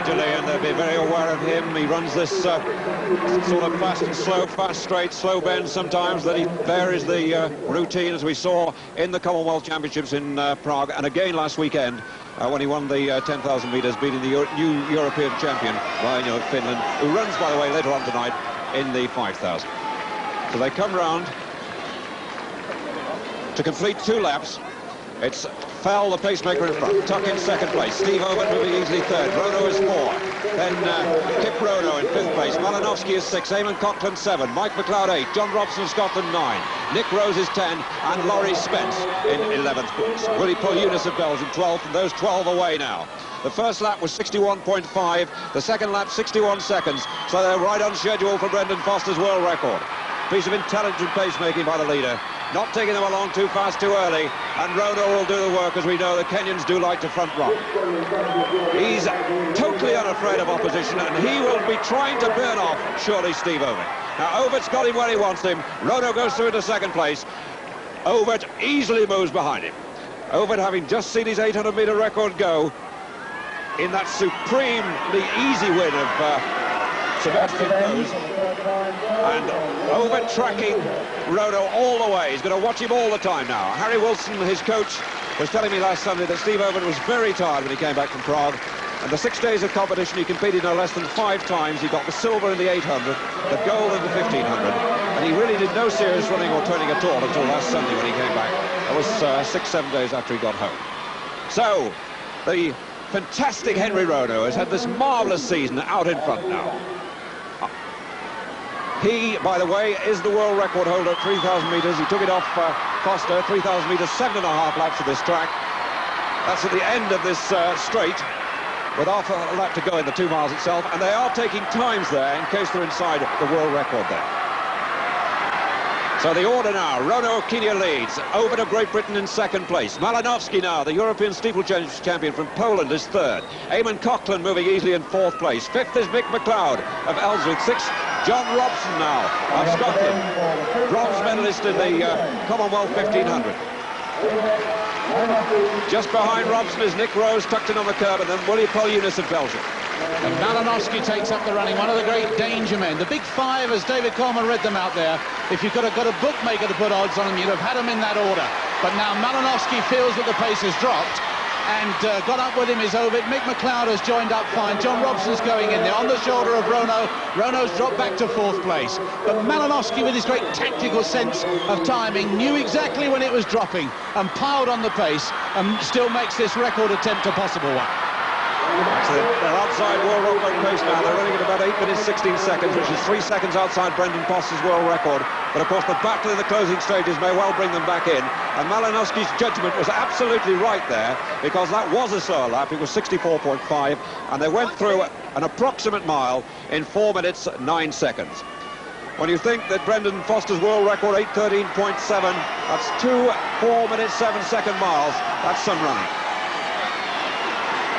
gradually, and they'll be very aware of him. He runs this sort of fast and slow, fast straight, slow bend sometimes. Then he varies the routine, as we saw in the Commonwealth Championships in Prague, and again last weekend when he won the 10,000 metres, beating the new European champion, Rono of Finland, who runs, by the way, later on tonight in the 5,000. So they come round to complete 2 laps. It's Fell, the pacemaker, in front. Tuck in second place. Steve Ovett moving easily third. Rono is 4. Then Kip Rono in 5th place. Malinowski is 6. Eamon Coughlin 7. Mike McLeod 8. John Robson of Scotland 9. Nick Rose is 10. And Laurie Spence in 11th place. Willie Paul-Eunice of Belgium 12th, and those 12 away now. The first lap was 61.5. The second lap 61 seconds. So they're right on schedule for Brendan Foster's world record. Piece of intelligent pacemaking by the leader. Not taking them along too fast, too early, and Rono will do the work, as we know the Kenyans do like to front run. He's totally unafraid of opposition, and he will be trying to burn off, surely, Steve Ovett. Now, Ovett's got him where he wants him. Rono goes through into second place. Ovett easily moves behind him. Ovett, having just seen his 800-metre record go in that supremely easy win of Sebastian Coe's, and Ovett tracking Rono all the way. He's going to watch him all the time now. Harry Wilson, his coach, was telling me last Sunday that Steve Ovett was very tired when he came back from Prague. And the 6 days of competition, he competed no less than 5 times. He got the silver in the 800, the gold in the 1500, and he really did no serious running or training at all until last Sunday when he came back. That was 6-7 days after he got home. So, the fantastic Henry Rono has had this marvellous season out in front now. He, by the way, is the world record holder at 3,000 metres. He took it off Foster, 3,000 metres, 7.5 laps of this track. That's at the end of this straight, with half a lap to go in the 2 miles itself, and they are taking times there in case they're inside the world record there. So the order now, Rono of Kenya leads, Ovett of Great Britain in second place. Malinowski now, the European steeplechase champion from Poland, is third. Eamon Coughlin moving easily in 4th place. 5th is Mick McLeod of Ellsworth. 6th, John Robson now of Scotland, bronze medalist in the Commonwealth 1500. Just behind Robson is Nick Rose, tucked in on the curb, and then Willie Paul-Eunice of Belgium. And Malinowski takes up the running, one of the great danger men. The big 5, as David Coleman read them out there, if you could have got a bookmaker to put odds on them, you'd have had them in that order. But now Malinowski feels that the pace has dropped, and got up with him is Ovett. Mick McLeod has joined up fine. John Robson's going in there on the shoulder of Rono. Rono's dropped back to 4th place. But Malinowski, with his great tactical sense of timing, knew exactly when it was dropping and piled on the pace and still makes this record attempt a possible one. So they're outside world record pace now. They're running at about 8 minutes 16 seconds, which is 3 seconds outside Brendan Foster's world record. But of course the battle in the closing stages may well bring them back in. And Malinowski's judgment was absolutely right there, because that was a slower lap. It was 64.5, and they went through an approximate mile in 4 minutes 9 seconds. When you think that Brendan Foster's world record 8:13.7, that's 2 4 minutes 7 second miles. That's some running.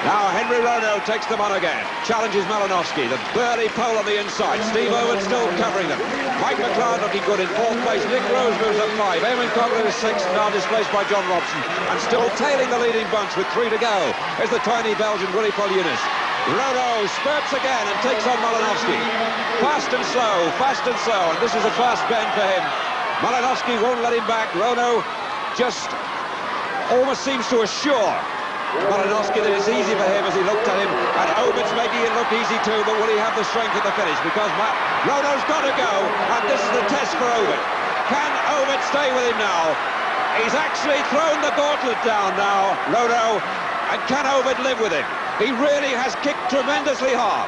Now Henry Rono takes them on again, challenges Malinowski, the burly Pole on the inside. Steve Ovett still covering them. Mike McLeod looking good in 4th place. Nick Rose moves up 5. Eamon Coughlin is 6th, now displaced by John Robson. And still tailing the leading bunch with 3 to go is the tiny Belgian Willie Paul-Eunice. Rono spurts again and takes on Malinowski. Fast and slow, and this is a fast bend for him. Malinowski won't let him back. Rono just almost seems to assure Malinowski that it's easy for him as he looked at him, and Ovett's making it look easy too, but will he have the strength at the finish? Because Rono's got to go, and this is the test for Ovett. Can Ovett stay with him now? He's actually thrown the gauntlet down now, Rono, and can Ovett live with him? He really has kicked tremendously hard.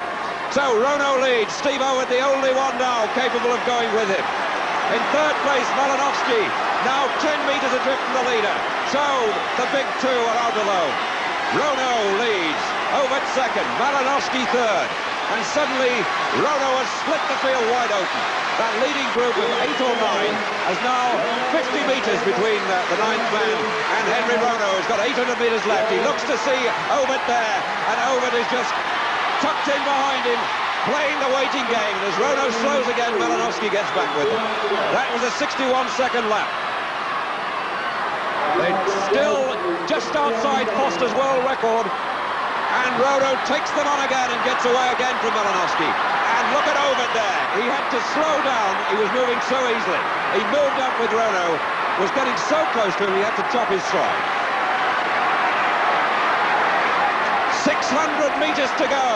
So Rono leads, Steve Ovett the only one now capable of going with him. In 3rd place, Malinowski, now 10 metres adrift from the leader. So the big 2 are out alone. Rono leads, Ovett 2nd, Malinowski 3rd. And suddenly, Rono has split the field wide open. That leading group of 8 or 9 has now 50 metres between the 9th man and Henry Rono, who's got 800 metres left. He looks to see Ovett there, and Ovett is just tucked in behind him, playing the waiting game. And as Rono slows again, Malinowski gets back with him. That was a 61-second lap. They're still just outside Foster's world record, and Rono takes them on again and gets away again from Malinowski. And look at Ovett there. He had to slow down. He was moving so easily. He moved up with Rono, was getting so close to him he had to chop his stride. 600 metres to go,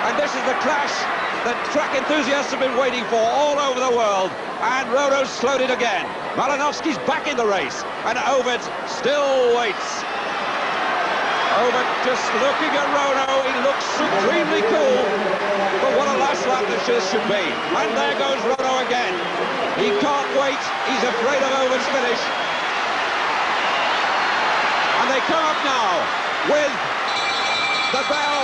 and this is the clash that track enthusiasts have been waiting for all over the world, and Rono's slowed it again. Malinowski's back in the race, and Ovett still waits. Ovett just looking at Rono, he looks supremely cool, but what a last lap this should be. And there goes Rono again. He can't wait, he's afraid of Ovett's finish. And they come up now with the bell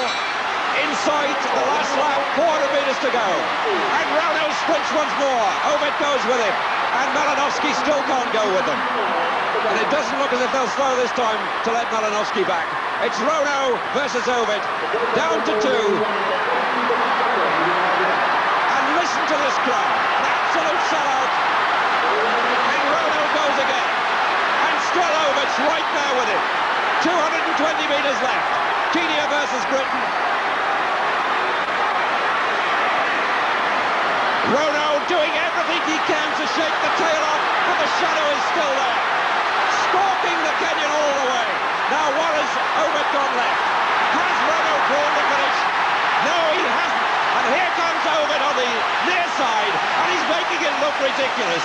in sight, the last lap, 400 metres to go. And Rono sprints once more. Ovett goes with him. And Malinowski still can't go with them. And it doesn't look as if they'll slow this time to let Malinowski back. It's Rono versus Ovett. Down to 2. And listen to this crowd. An absolute sellout. And Rono goes again. And still Ovett's right there with him. 220 metres left. Kenya versus Britain. Rono doing everything he can to shake the tail off, but the shadow is still there. Stalking the Kenyan all the way. Now what has Ovett gone left? Has Rono drawn the finish? No, he hasn't. And here comes Ovett on the near side, and he's making it look ridiculous.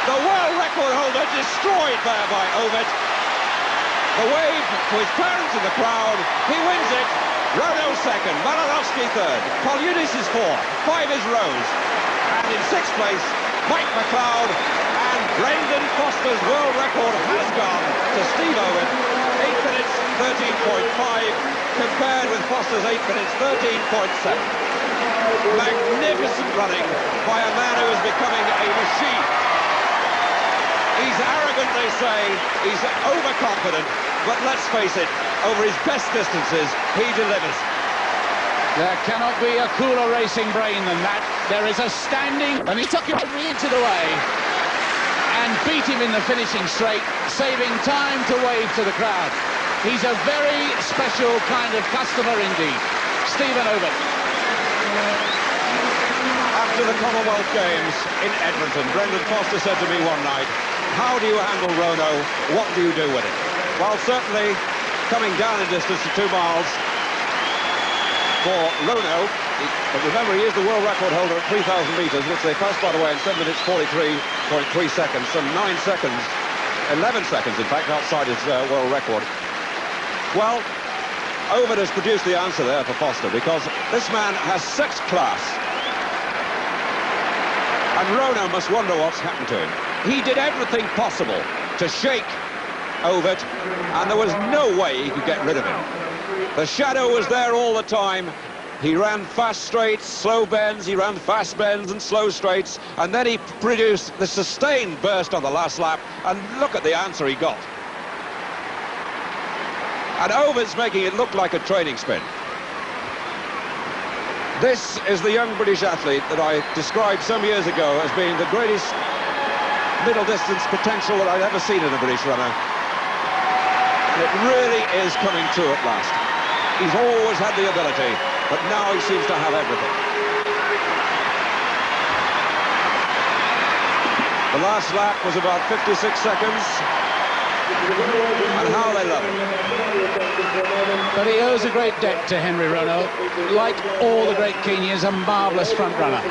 The world record holder destroyed there by Ovett. The wave to his parents in the crowd. He wins it. Rono second, Malinowski third, Pauliunis is fourth, 5 is Rose. And in 6th place, Mike McLeod, and Brendan Foster's world record has gone to Steve Ovett, 8 minutes 13.5, compared with Foster's 8 minutes 13.7. Magnificent running by a man who is becoming a machine. He's arrogant, they say, he's overconfident, but let's face it, over his best distances, he delivers. There cannot be a cooler racing brain than that. There is a standing, and he took him into the way and beat him in the finishing straight, saving time to wave to the crowd. He's a very special kind of customer indeed, Stephen Ovett. After the Commonwealth Games in Edmonton, Brendan Foster said to me one night, how do you handle Rono? What do you do with it? Well, certainly coming down in distance to 2 miles for Rono, but remember he is the world record holder at 3,000 metres, which they passed, by the way, in 7 minutes 43.3 seconds, some 9 seconds, 11 seconds in fact, outside his world record. Well, Ovett has produced the answer there for Foster, because this man has such class. And Rono must wonder what's happened to him. He did everything possible to shake Ovett, and there was no way he could get rid of him. The shadow was there all the time. He ran fast straights, slow bends, he ran fast bends and slow straights, and then he produced the sustained burst on the last lap, and look at the answer he got. And Ovett's making it look like a training spin. This is the young British athlete that I described some years ago as being the greatest middle distance potential that I'd ever seen in a British runner. It really is coming true at last. He's always had the ability, but now he seems to have everything. The last lap was about 56 seconds, and how they love him. But he owes a great debt to Henry Rono. Like all the great Kenyans, a marvellous front runner.